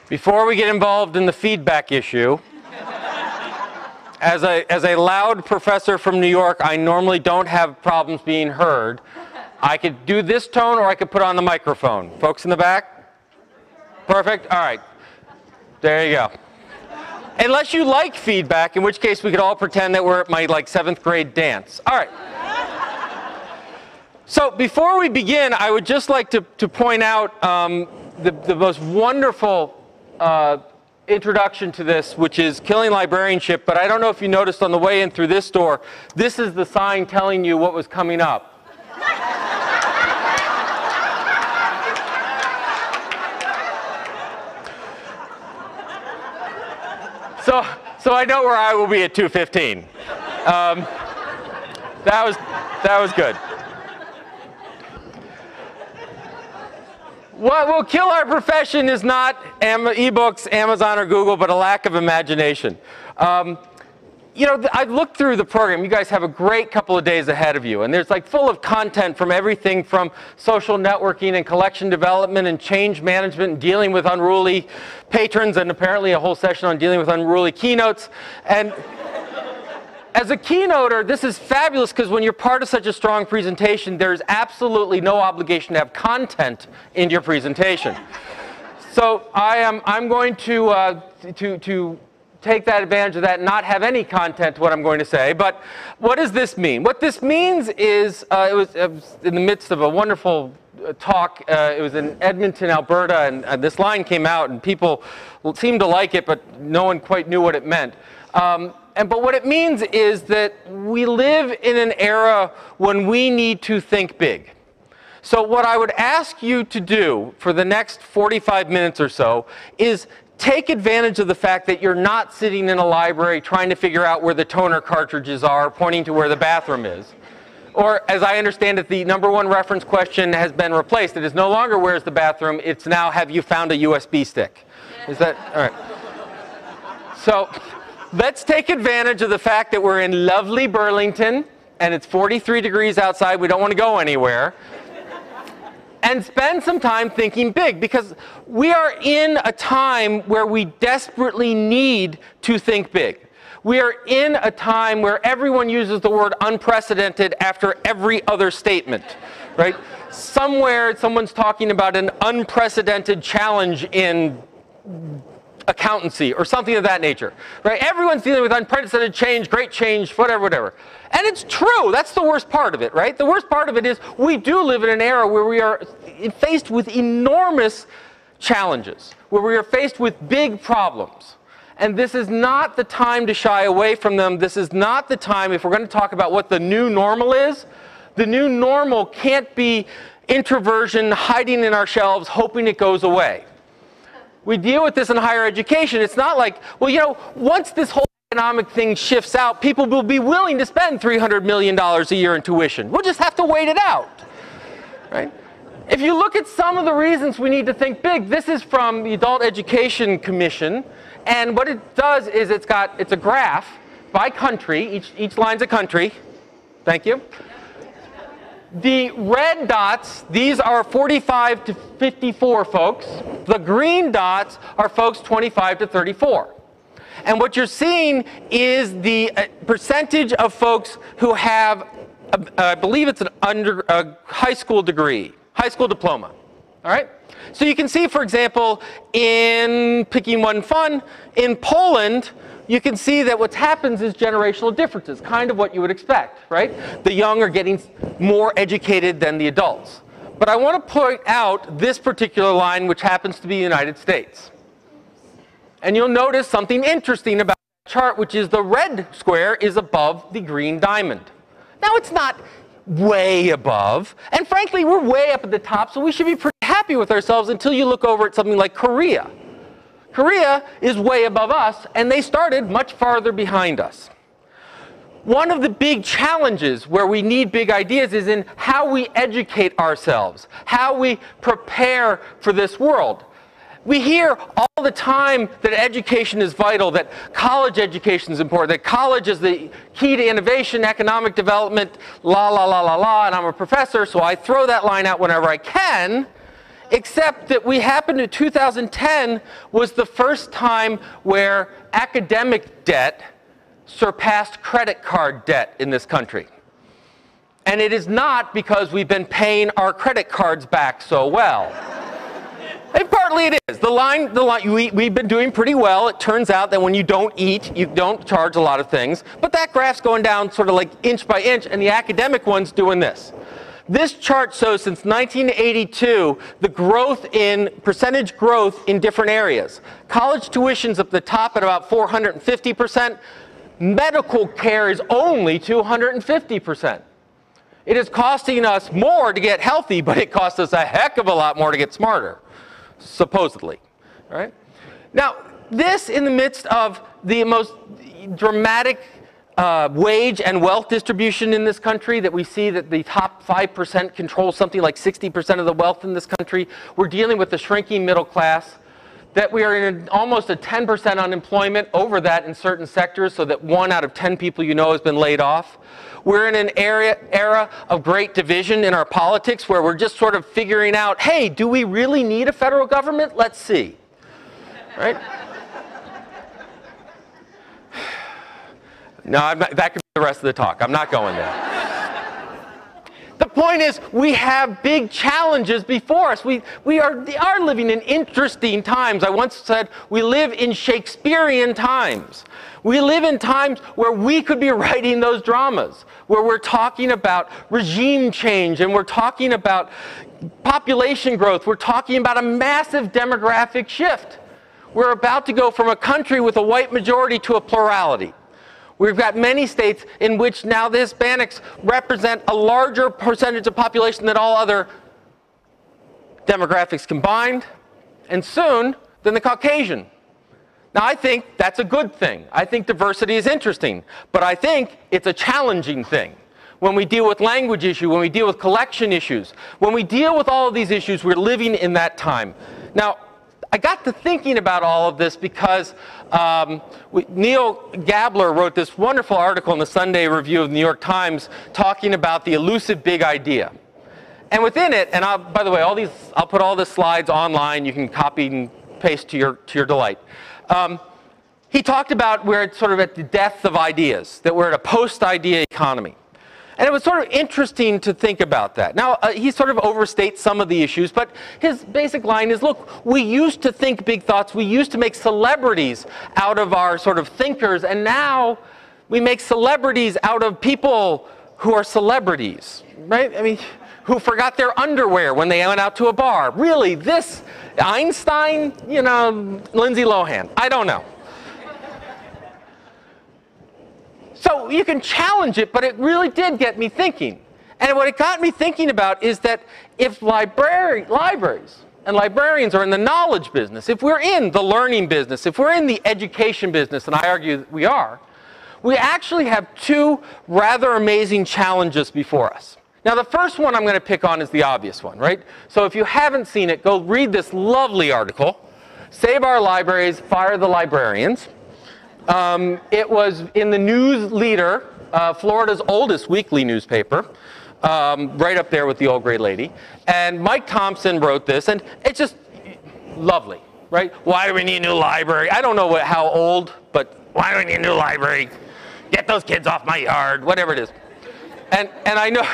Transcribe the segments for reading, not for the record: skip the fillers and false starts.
Before we get involved in the feedback issue, as a loud professor from New York, I normally don't have problems being heard. I could do this tone or I could put on the microphone. Folks in the back? Perfect? All right. There you go. Unless you like feedback, in which case we could all pretend that we're at my 7th grade dance. All right. So before we begin, I would just like to point out the most wonderful introduction to this, which is Killing Librarianship. But I don't know if you noticed on the way in through this door, this is the sign telling you what was coming up. So I know where I will be at 2:15. That was good. What will kill our profession is not ebooks, Amazon, or Google, but a lack of imagination. I've looked through the program. You guys have a great couple of days ahead of you, and there's full of content from everything from social networking and collection development and change management and dealing with unruly patrons, and apparently a whole session on dealing with unruly keynotes. And as a keynoter, this is fabulous because when you're part of such a strong presentation, there's absolutely no obligation to have content in your presentation. So I'm going to take that advantage of that and not have any content to what I'm going to say. But what does this mean? What this means is, it was in the midst of a wonderful talk. It was in Edmonton, Alberta, and this line came out, and people seemed to like it, but no one quite knew what it meant. But what it means is that we live in an era when we need to think big. So what I would ask you to do for the next 45 minutes or so is take advantage of the fact that you're not sitting in a library trying to figure out where the toner cartridges are, pointing to where the bathroom is. Or, as I understand it, the #1 reference question has been replaced. It is no longer where's the bathroom, it's now have you found a USB stick. Is that, all right. So, let's take advantage of the fact that we're in lovely Burlington, and it's 43 degrees outside, we don't want to go anywhere. And spend some time thinking big, because we are in a time where we desperately need to think big. We are in a time where everyone uses the word unprecedented after every other statement, right? Somewhere someone's talking about an unprecedented challenge in accountancy or something of that nature, right? Everyone's dealing with unprecedented change, great change, whatever. And it's true. That's the worst part of it, right? The worst part of it is we do live in an era where we are faced with enormous challenges, where we are faced with big problems. And this is not the time to shy away from them. This is not the time, if we're going to talk about what the new normal is, the new normal can't be introversion, hiding in our shelves, hoping it goes away. We deal with this in higher education. It's not like, well, once this whole economic thing shifts out, people will be willing to spend $300 million a year in tuition. We'll just have to wait it out, right? If you look at some of the reasons we need to think big, this is from the Adult Education Commission, and what it does is it's a graph by country. Each line's a country. Thank you. The red dots, these are 45 to 54 folks. The green dots are folks 25 to 34. And what you're seeing is the percentage of folks who have, I believe it's a high school degree, high school diploma. All right? So you can see, for example, in picking one fun, in Poland, you can see that what happens is generational differences, kind of what you would expect, right? The young are getting more educated than the adults. But I want to point out this particular line, which happens to be the United States. And you'll notice something interesting about the chart, which is the red square is above the green diamond. Now, it's not way above, and frankly, we're way up at the top, so we should be pretty happy with ourselves until you look over at something like Korea. Korea is way above us, and they started much farther behind us. One of the big challenges where we need big ideas is in how we educate ourselves, how we prepare for this world. We hear all the time that education is vital, that college education is important, that college is the key to innovation, economic development, la, la, la, la, la, and I'm a professor, so I throw that line out whenever I can. except that we happened to 2010 was the first time where academic debt surpassed credit card debt in this country. And it is not because we've been paying our credit cards back so well. And partly it is. We've been doing pretty well. It turns out that when you don't eat, you don't charge a lot of things. But that graph's going down sort of like inch by inch, and the academic one's doing this. This chart shows since 1982 the growth in percentage growth in different areas. College tuition's up the top at about 450%. Medical care is only 250%. It is costing us more to get healthy, but it costs us a heck of a lot more to get smarter, supposedly. All right? Now, this in the midst of the most dramatic wage and wealth distribution in this country, that we see that the top 5% control something like 60% of the wealth in this country. We're dealing with the shrinking middle class, that we are in almost a 10% unemployment, over that in certain sectors, so that 1 out of 10 people you know has been laid off. We're in an era of great division in our politics where we're just sort of figuring out, hey, do we really need a federal government? Let's see. Right? No, that could be the rest of the talk. I'm not going there. The point is, we have big challenges before us. We are living in interesting times. I once said we live in Shakespearean times. We live in times where we could be writing those dramas, where we're talking about regime change, and we're talking about population growth. We're talking about a massive demographic shift. We're about to go from a country with a white majority to a plurality. We've got many states in which now the Hispanics represent a larger percentage of population than all other demographics combined, and soon than the Caucasian. Now, I think that's a good thing. I think diversity is interesting, but I think it's a challenging thing. When we deal with language issues, when we deal with collection issues, when we deal with all of these issues, we're living in that time. Now, I got to thinking about all of this because Neil Gabler wrote this wonderful article in the Sunday Review of the New York Times talking about the elusive big idea. And within it, and by the way, I'll put all the slides online. You can copy and paste to your delight. He talked about we're sort of at the death of ideas, that we're at a post-idea economy. And it was sort of interesting to think about that. Now, he sort of overstates some of the issues, but his basic line is, look, we used to think big thoughts. We used to make celebrities out of our sort of thinkers, and now we make celebrities out of people who are celebrities, right? I mean, who forgot their underwear when they went out to a bar. Really, this Einstein, you know, Lindsay Lohan, I don't know. So you can challenge it, but it really did get me thinking. And what it got me thinking about is that if libraries and librarians are in the knowledge business, if we're in the learning business, if we're in the education business, and I argue that we are, we actually have two rather amazing challenges before us. Now, the first one I'm going to pick on is the obvious one, right? So if you haven't seen it, go read this lovely article, Save Our Libraries, Fire the Librarians. It was in the News Leader, Florida's oldest weekly newspaper, right up there with the old gray lady. And Mike Thompson wrote this, and it's just lovely, right? Why do we need a new library? I don't know how old, but why do we need a new library? Get those kids off my yard, whatever it is. And I know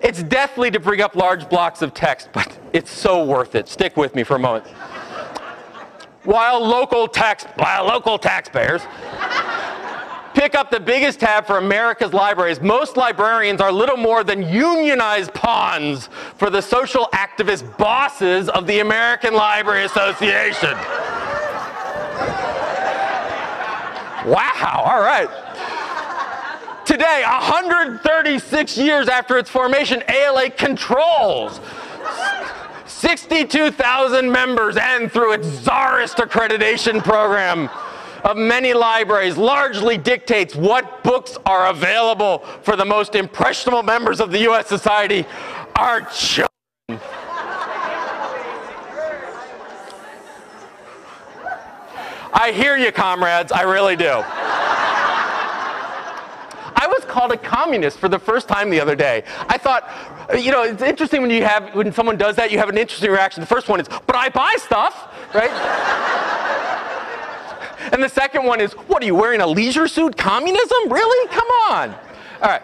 it's deathly to bring up large blocks of text, but it's so worth it. Stick with me for a moment. While local taxpayers pick up the biggest tab for America's libraries, most librarians are little more than unionized pawns for the social activist bosses of the American Library Association. Wow, all right. Today, 136 years after its formation, ALA controls 62,000 members, and through its czarist accreditation program of many libraries, largely dictates what books are available for the most impressionable members of the U.S. society, our children. I hear you, comrades, I really do. I was called a communist for the first time the other day. I thought, you know, it's interesting when someone does that, you have an interesting reaction. The first one is, but I buy stuff, right? And the second one is, what, are you wearing a leisure suit? Communism? Really? Come on. All right.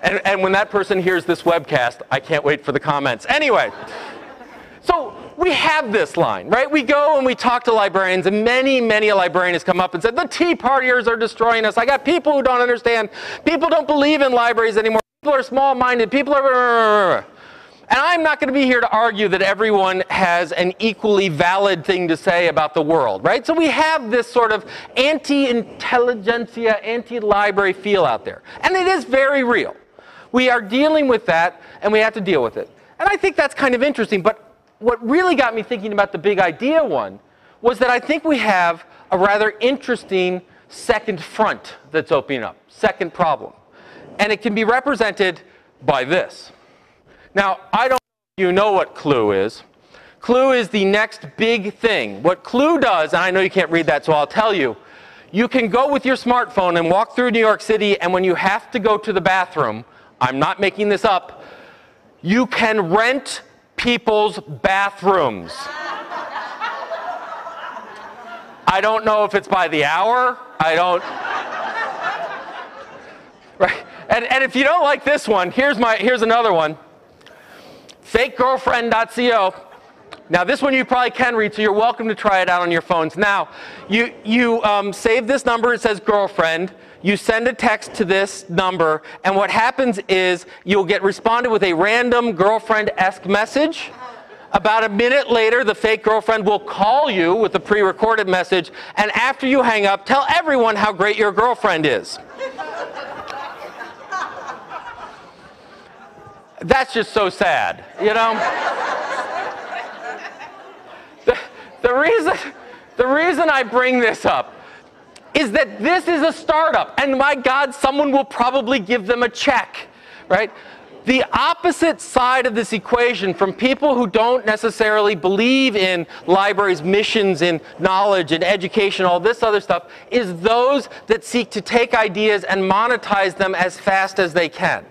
And when that person hears this webcast, I can't wait for the comments. Anyway, so we have this line, right? We go and we talk to librarians, and many a librarian has come up and said, the Tea Partiers are destroying us. I got people who don't understand. People don't believe in libraries anymore. People are small-minded. People are... And I'm not going to be here to argue that everyone has an equally valid thing to say about the world, right? So we have this sort of anti-intelligentsia, anti-library feel out there. And it is very real. We are dealing with that, and we have to deal with it. And I think that's kind of interesting. But what really got me thinking about the big idea one was that I think we have a rather interesting second front that's opening up, second problem. And it can be represented by this. Now, I don't know if you know what Clue is. Clue is the next big thing. What Clue does, and I know you can't read that, so I'll tell you, you can go with your smartphone and walk through New York City, and when you have to go to the bathroom, I'm not making this up, you can rent people's bathrooms. I don't know if it's by the hour. I don't... Right? And if you don't like this one, here's another one. FakeGirlfriend.co. Now this one you probably can read, so you're welcome to try it out on your phones. Now, you save this number, it says girlfriend, you send a text to this number, and what happens is you'll get responded with a random girlfriend-esque message. About a minute later, the fake girlfriend will call you with a pre-recorded message, and after you hang up, tell everyone how great your girlfriend is. That's just so sad, you know? The reason I bring this up is that this is a startup, and my God, someone will probably give them a check, right? The opposite side of this equation from people who don't necessarily believe in libraries' missions, in knowledge and education, all this other stuff, is those that seek to take ideas and monetize them as fast as they can.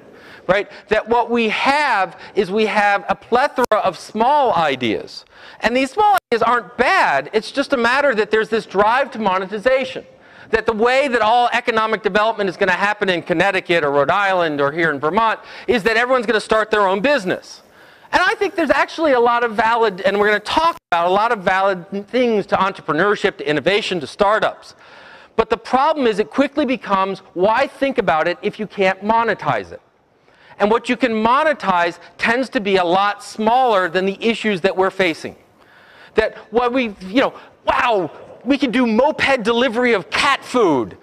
Right? That what we have is we have a plethora of small ideas. And these small ideas aren't bad. It's just a matter that there's this drive to monetization. That the way that all economic development is going to happen in Connecticut or Rhode Island or here in Vermont is that everyone's going to start their own business. And I think there's actually a lot of valid, and we're going to talk about a lot of valid things to entrepreneurship, to innovation, to startups. But the problem is it quickly becomes, why think about it if you can't monetize it? And what you can monetize tends to be a lot smaller than the issues that we're facing. That what we, you know, wow, we can do moped delivery of cat food.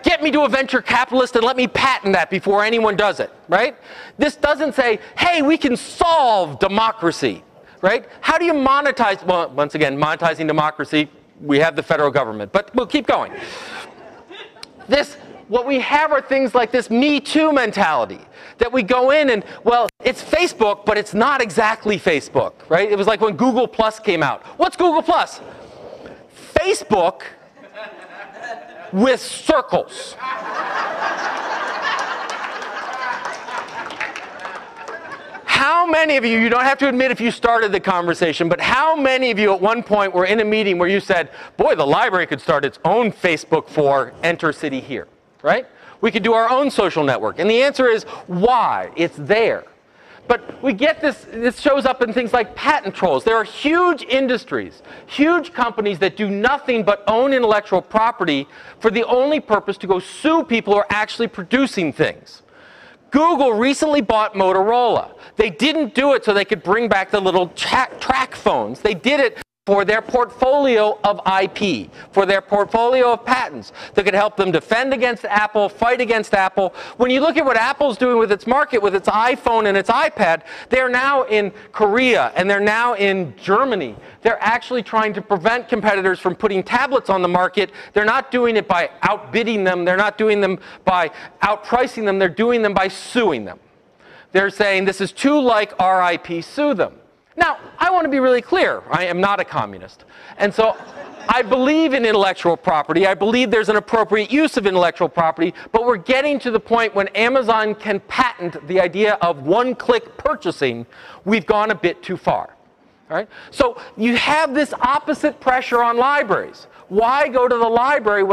Get me to a venture capitalist and let me patent that before anyone does it, right? This doesn't say, hey, we can solve democracy, right? How do you monetize, well, once again, monetizing democracy, we have the federal government, but we'll keep going. What we have are things like this Me Too mentality, that we go in and, well, it's Facebook, but it's not exactly Facebook, right? It was like when Google Plus came out. What's Google Plus? Facebook with circles. How many of you don't have to admit if you started the conversation, but how many of you at one point were in a meeting where you said, boy, the library could start its own Facebook for Enter City Here? Right? We could do our own social network. And the answer is, why? It's there. But we get this shows up in things like patent trolls. There are huge industries, huge companies that do nothing but own intellectual property for the only purpose to go sue people who are actually producing things. Google recently bought Motorola. They didn't do it so they could bring back the little track phones. They did it for their portfolio of IP, for their portfolio of patents that could help them defend against Apple, fight against Apple. When you look at what Apple's doing with its market, with its iPhone and its iPad, they're now in Korea and they're now in Germany. They're actually trying to prevent competitors from putting tablets on the market. They're not doing it by outbidding them. They're not doing them by outpricing them. They're doing them by suing them. They're saying this is too like RIP, sue them. Now, I want to be really clear. I am not a communist. And so I believe in intellectual property. I believe there's an appropriate use of intellectual property, but we're getting to the point when Amazon can patent the idea of one-click purchasing. We've gone a bit too far. All right? So you have this opposite pressure on libraries. Why go to the library when